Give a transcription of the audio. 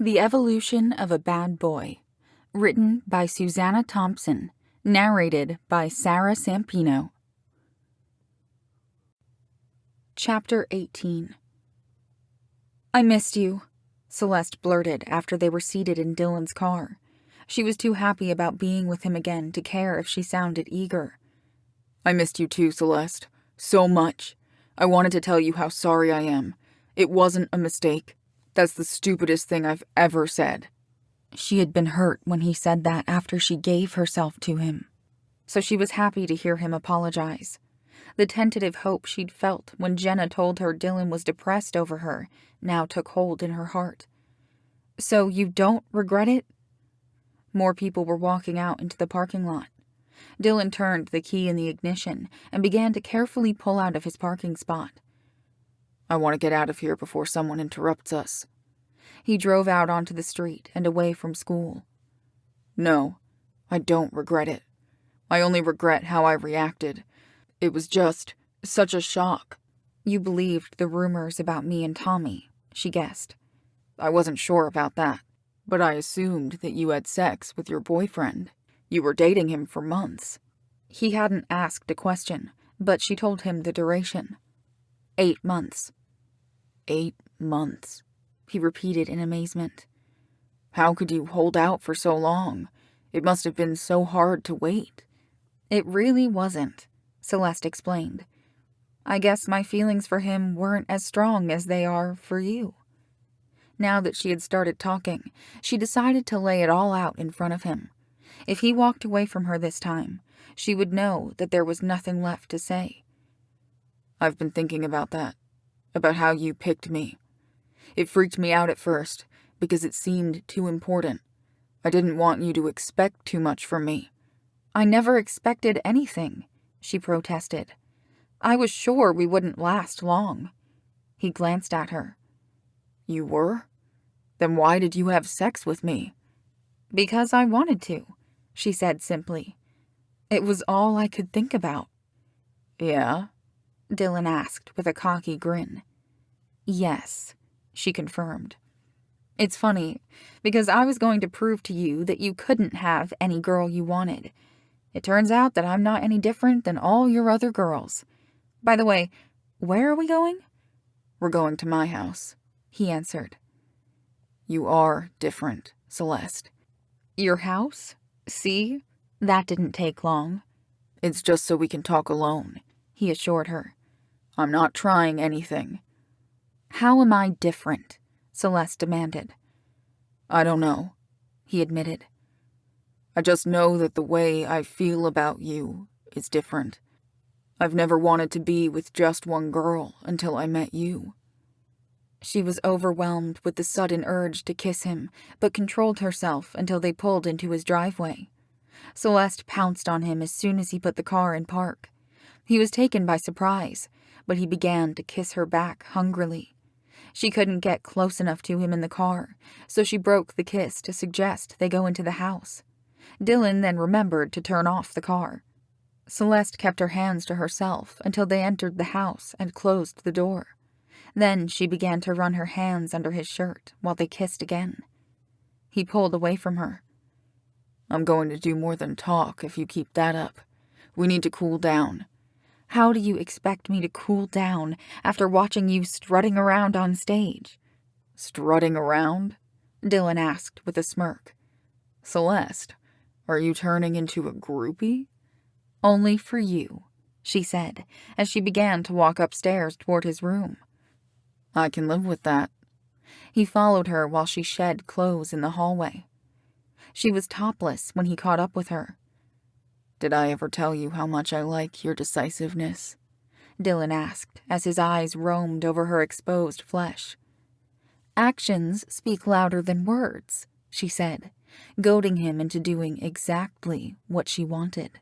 The Evolution of a Bad Boy, written by Susanna Thompson, narrated by Sarah Sampino. Chapter 18. "I missed you," Celeste blurted after they were seated in Dylan's car. She was too happy about being with him again to care if she sounded eager. "I missed you too, Celeste. So much. I wanted to tell you how sorry I am. It wasn't a mistake. That's the stupidest thing I've ever said." She had been hurt when he said that after she gave herself to him, so she was happy to hear him apologize. The tentative hope she'd felt when Jenna told her Dylan was depressed over her now took hold in her heart. "So you don't regret it?" More people were walking out into the parking lot. Dylan turned the key in the ignition and began to carefully pull out of his parking spot. "I want to get out of here before someone interrupts us." He drove out onto the street and away from school. "No, I don't regret it. I only regret how I reacted. It was just such a shock." "You believed the rumors about me and Tommy," she guessed. "I wasn't sure about that, but I assumed that you had sex with your boyfriend. You were dating him for months." He hadn't asked a question, but she told him the duration. 8 months. 8 months, he repeated in amazement. "How could you hold out for so long? It must have been so hard to wait." "It really wasn't," Celeste explained. "I guess my feelings for him weren't as strong as they are for you." Now that she had started talking, she decided to lay it all out in front of him. If he walked away from her this time, she would know that there was nothing left to say. "I've been thinking about that, about how you picked me. It freaked me out at first, because it seemed too important. I didn't want you to expect too much from me." "I never expected anything," she protested. "I was sure we wouldn't last long." He glanced at her. "You were? Then why did you have sex with me?" "Because I wanted to," she said simply. "It was all I could think about." "Yeah?" Dylan asked with a cocky grin. "Yes," she confirmed. "It's funny, because I was going to prove to you that you couldn't have any girl you wanted. It turns out that I'm not any different than all your other girls. By the way, where are we going?" "We're going to my house," he answered. "You are different, Celeste." "Your house? See? That didn't take long." "It's just so we can talk alone," he assured her. "I'm not trying anything." "How am I different?" Celeste demanded. "I don't know," he admitted. "I just know that the way I feel about you is different. I've never wanted to be with just one girl until I met you." She was overwhelmed with the sudden urge to kiss him, but controlled herself until they pulled into his driveway. Celeste pounced on him as soon as he put the car in park. He was taken by surprise, but he began to kiss her back hungrily. She couldn't get close enough to him in the car, so she broke the kiss to suggest they go into the house. Dylan then remembered to turn off the car. Celeste kept her hands to herself until they entered the house and closed the door. Then she began to run her hands under his shirt while they kissed again. He pulled away from her. "I'm going to do more than talk if you keep that up. We need to cool down." "How do you expect me to cool down after watching you strutting around on stage?" "Strutting around?" Dylan asked with a smirk. "Celeste, are you turning into a groupie?" "Only for you," she said, as she began to walk upstairs toward his room. "I can live with that." He followed her while she shed clothes in the hallway. She was topless when he caught up with her. "Did I ever tell you how much I like your decisiveness?" Dylan asked as his eyes roamed over her exposed flesh. "Actions speak louder than words," she said, goading him into doing exactly what she wanted.